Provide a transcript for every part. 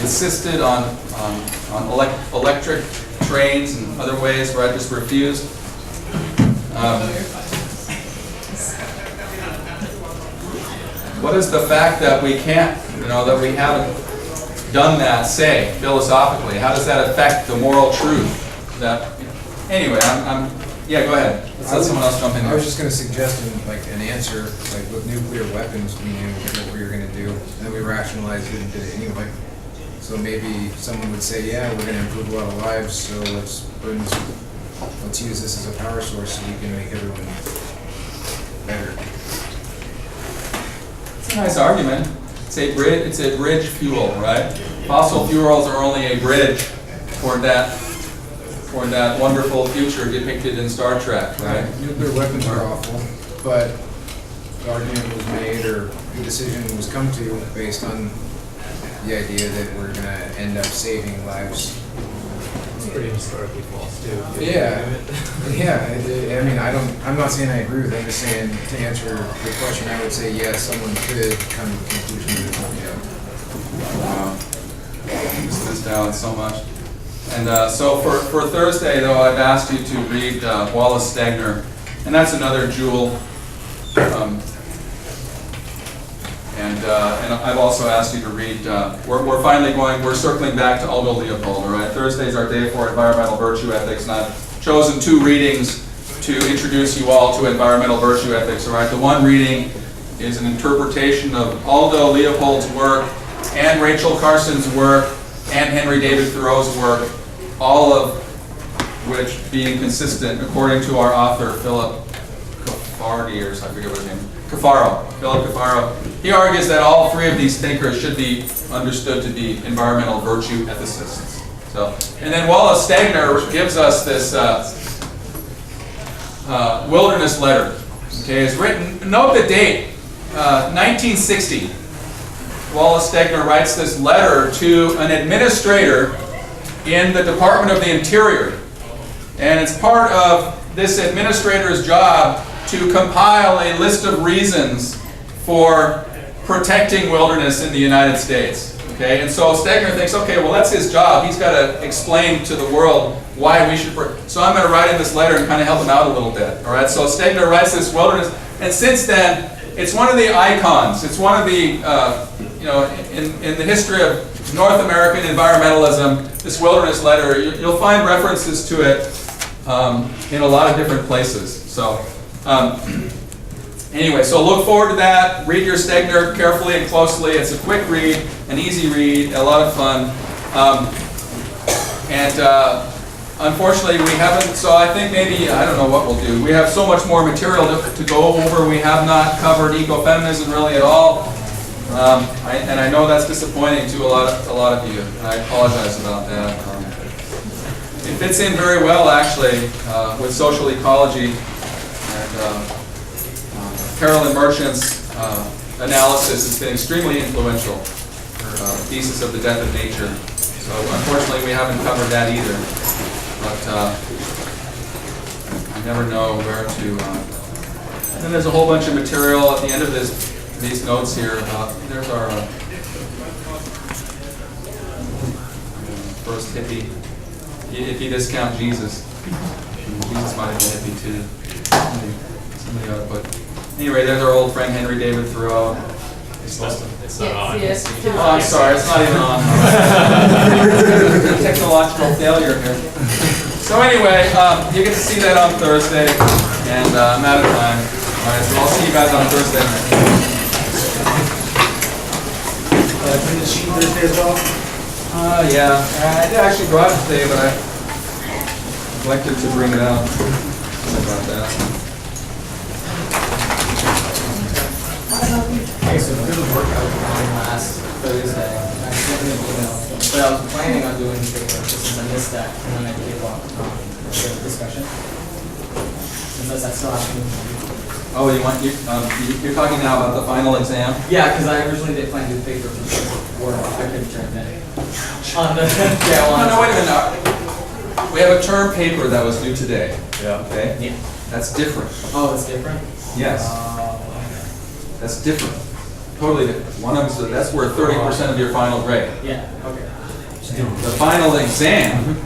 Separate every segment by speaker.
Speaker 1: insisted on electric trains and other ways where I just refused. What does the fact that we can't, that we haven't done that say philosophically? How does that affect the moral truth? Anyway, yeah, go ahead. Let's let someone else jump in
Speaker 2: I
Speaker 1: here.
Speaker 2: was just going to suggest an answer, like with nuclear weapons, we knew what we were going to do, and we rationalized it and did it anyway. So maybe someone would say, yeah, we're going to improve a lot of lives, so let's use this as a power source so we can make everyone better.
Speaker 1: It's a nice argument. It's a bridge fuel, right? Fossil fuels are only a bridge toward that wonderful future depicted in Star Trek, right?
Speaker 2: Nuclear weapons are awful, but the argument was made, or the decision was come to based on the idea that we're going to end up saving lives.
Speaker 3: It's pretty historically false too.
Speaker 2: Yeah, I mean, I'm not saying I agree with it. I'm just saying, to answer the question, I would say yes, someone could come to the conclusion that
Speaker 1: Wow. This down so much. And so for Thursday, though, I've asked you to read Wallace Stegner, and that's another jewel. And I've also asked you to read, we're circling back to Aldo Leopold, all right? Thursday's our day for environmental virtue ethics, and I've chosen 2 readings to introduce you all to environmental virtue ethics, all right? The one reading is an interpretation of Aldo Leopold's work, and Rachel Carson's work, and Henry David Thoreau's work, all of which being consistent, according to our author, Philip Caffardi, or I forget what his name is. Philip Cafaro. He argues that all 3 of these thinkers should be understood to be environmental virtue ethicists. And then Wallace Stegner gives us this wilderness letter. Okay, it's written. Note the date, 1960. Wallace Stegner writes this letter to an administrator in the Department of the Interior, and it's part of this administrator's job to compile a list of reasons for protecting wilderness in the United States. Okay, and so Stegner thinks, okay, well, that's his job. He's got to explain to the world why we should. So I'm going to write in this letter and kind of help him out a little bit. All right, so Stegner writes this wilderness, and since then, it's one of the icons. It's one of the, in the history of North American environmentalism, this wilderness letter, you'll find references to it in a lot of different places. So. Anyway, so look forward to that. Read your Stegner carefully and closely. It's a quick read, an easy read, a lot of fun. Unfortunately, we haven't, so I think maybe, I don't know what we'll do. We have so much more material to go over. We have not covered ecofeminism really at all. And I know that's disappointing to a lot of you. I apologize about that. It fits in very well, actually, with social ecology. And Carolyn Merchant's analysis has been extremely influential. Her thesis of the death of nature. So unfortunately, we haven't covered that either. But I never know where to. And then there's a whole bunch of material at the end of these notes here. There's our first hippie. If you discount Jesus, Jesus might have been hippie too. Somebody ought to put. Anyway, there's our old friend Henry David Thoreau.
Speaker 3: It's not on.
Speaker 4: Yes.
Speaker 1: Oh, I'm sorry, it's not even on. Technological failure here. So anyway, you get to see that on Thursday, and I'm out of time. All right, so I'll see you guys on Thursday.
Speaker 5: Bring the sheet Thursday as well?
Speaker 1: Yeah, I did actually brought it today, but I neglected to bring it out. Sorry about that.
Speaker 6: Okay, so for the workout last Thursday, I sent an email, but I was planning on doing the paper, but since I missed that, and then I gave up the discussion. Unless that's still happening.
Speaker 1: Oh, you're talking now about the final exam?
Speaker 6: Yeah, because I originally did plan to do the paper for work. I couldn't turn it in. On the, yeah,
Speaker 1: No, wait a minute. We have a term paper that was due today.
Speaker 3: Yeah.
Speaker 1: Okay?
Speaker 6: Yeah.
Speaker 1: That's different.
Speaker 6: Oh, it's different?
Speaker 1: Yes. That's different. Totally different. One of them, that's worth 30% of your final grade.
Speaker 6: Yeah, okay.
Speaker 1: The final exam,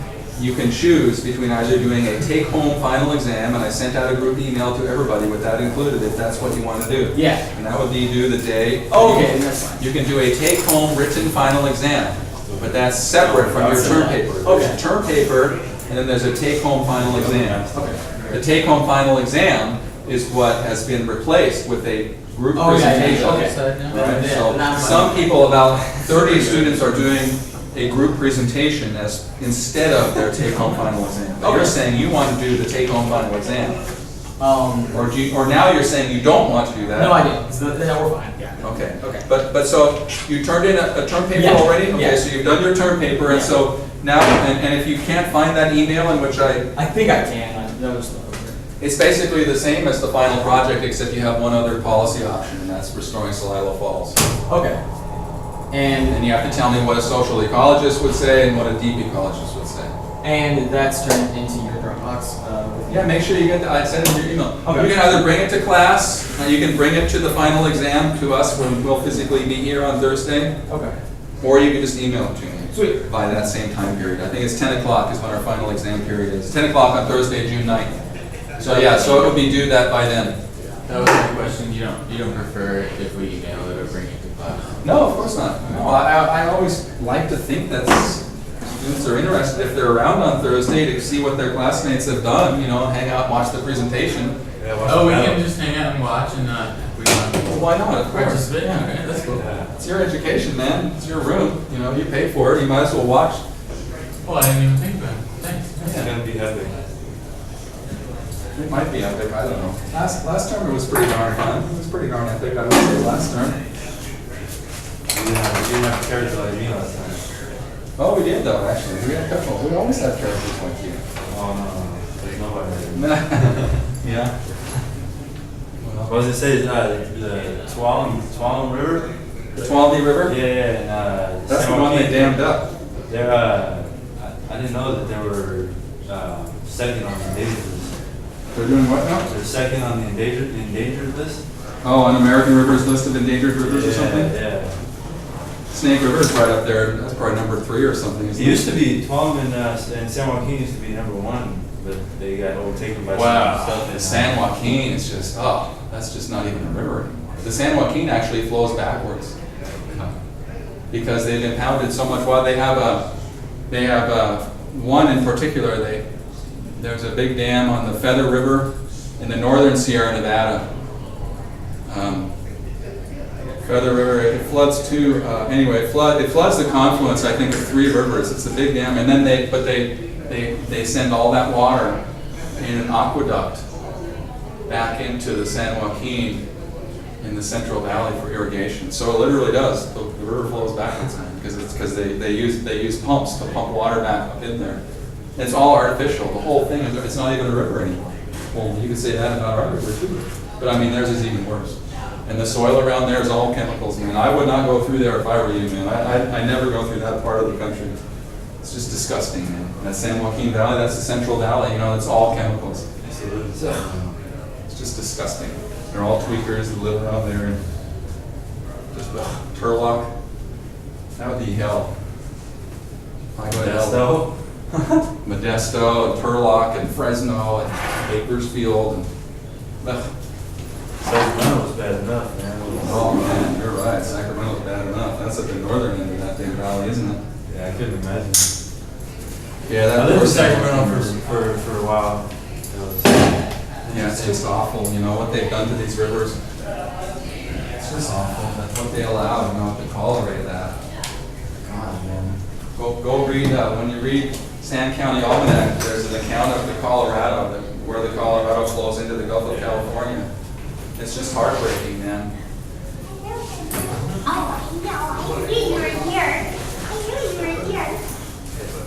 Speaker 1: you can choose between either doing a take-home final exam, and I sent out a group email to everybody with that included, if that's what you want to do.
Speaker 6: Yeah.
Speaker 1: And that would be due the day.
Speaker 6: Okay, that's fine.
Speaker 1: You can do a take-home written final exam, but that's separate from your term paper.
Speaker 6: Okay.
Speaker 1: There's a term paper, and then there's a take-home final exam.
Speaker 6: Okay.
Speaker 1: The take-home final exam is what has been replaced with a group
Speaker 6: Oh, yeah,
Speaker 1: presentation.
Speaker 6: yeah, okay.
Speaker 1: Right,
Speaker 6: Yeah,
Speaker 1: so
Speaker 6: now I'm
Speaker 1: some people, about 30 students are doing a group presentation as, instead of their take-home final exam. But You're
Speaker 6: Okay.
Speaker 1: saying you want to do the take-home final exam,
Speaker 6: Or
Speaker 1: or now you're saying you don't want to do that?
Speaker 6: no idea. So no, we're fine. Yeah.
Speaker 1: Okay.
Speaker 6: Okay.
Speaker 1: But so you turned in a term paper
Speaker 6: Yeah,
Speaker 1: already? Okay,
Speaker 6: yeah.
Speaker 1: so you've done your term paper, and
Speaker 6: Yeah.
Speaker 1: so now, and if you can't find that email in which
Speaker 6: I think I can. That was
Speaker 1: it's basically the same as the final project, except you have one other policy option, and that's restoring Celilo Falls.
Speaker 6: okay. And
Speaker 1: And you have to tell me what a social ecologist would say and what a deep ecologist would say.
Speaker 6: that's turned into your Dropbox. With
Speaker 1: Yeah, make sure you get, I sent it in your email.
Speaker 6: Okay.
Speaker 1: You can either bring it to class, or you can bring it to the final exam to us when we'll physically be here on Thursday,
Speaker 6: Okay.
Speaker 1: or you can just email it to me.
Speaker 6: Sweet.
Speaker 1: By that same time period. I think it's 10 o'clock is when our final exam period is. 10 o'clock on Thursday, June 9th. So yeah, so it will be due that by then.
Speaker 4: That was my question. You don't prefer if we email it or bring it to class?
Speaker 1: No, of course not. No, I always like to think that students are interested, if they're around on Thursday, to see what their classmates have done, you know, hang out, watch the presentation.
Speaker 4: Oh, we can just hang out and watch and not, we want to
Speaker 1: Well, why not? Of course.
Speaker 4: participate? Okay, that's cool.
Speaker 1: It's your education, man. It's your room. You know, you pay for it. You might as well watch.
Speaker 4: Well, I didn't even think about it. Thanks.
Speaker 3: It's gonna be epic.
Speaker 1: It might be epic. I don't know. Last term it was pretty darn fun. It was pretty darn epic. I would say last term.
Speaker 3: We didn't have characters like me last time.
Speaker 1: Oh, we did though. Actually, we had a couple. We always have characters like you.
Speaker 3: Oh, no. There's nobody.
Speaker 1: Yeah.
Speaker 3: What was it say? The Tuolumne River?
Speaker 1: The Tuolumne River.
Speaker 3: Yeah, and
Speaker 1: That's the
Speaker 3: San
Speaker 1: one they
Speaker 3: Joaquin.
Speaker 1: dammed up.
Speaker 3: They're, I didn't know that they were second on the endangered list.
Speaker 1: They're doing what now?
Speaker 3: They're second on the endangered list.
Speaker 1: Oh, on American Rivers list of endangered rivers or something?
Speaker 3: Yeah.
Speaker 1: Snake River is right up there. That's probably number 3 or something.
Speaker 3: It
Speaker 1: Isn't
Speaker 3: used to be Tuolumne and San Joaquin used to be number 1, but they got overtaken by
Speaker 1: Wow,
Speaker 3: some stuff.
Speaker 1: the San Joaquin is just, oh, that's just not even a river anymore. The San Joaquin actually flows backwards because they've impounded so much. Well, they have one in particular. There's a big dam on the Feather River in the northern Sierra Nevada. Feather River, it floods to, anyway, it floods the confluence, I think, of 3 rivers. It's a big dam, and then they send all that water in an aqueduct back into the San Joaquin in the Central Valley for irrigation. So it literally does. The river flows backwards because they use pumps to pump water back up in there. And it's all artificial. The whole thing is, it's not even a river anymore. Well, you could say that about our river too. But I mean, theirs is even worse. And the soil around there is all chemicals, man. I would not go through there if I were you, man. I never go through that part of the country. It's just disgusting, man. That San Joaquin Valley, that's the Central Valley, you know, it's all chemicals. It's just disgusting. They're all tweakers that live around there. And just Turlock, that would be hell. I go to hell. Modesto and Turlock and Fresno and Bakersfield and
Speaker 3: Sacramento's bad enough, man.
Speaker 1: oh man, you're right. Sacramento's bad enough. That's at the northern end of that big valley, isn't it?
Speaker 3: Yeah, I couldn't imagine.
Speaker 1: Yeah,
Speaker 3: I
Speaker 1: that
Speaker 3: lived in
Speaker 1: poor
Speaker 3: Sacramento for a while. It was,
Speaker 1: yeah, it's just awful. You know what they've done to these rivers. It's just awful. That's what they allow. You know, to tolerate that. God, man. Go read when you read Sand County Almanac. There's an account of the Colorado, where the Colorado flows into the Gulf of California. It's just heartbreaking, man.
Speaker 7: Oh, no, I knew you were here.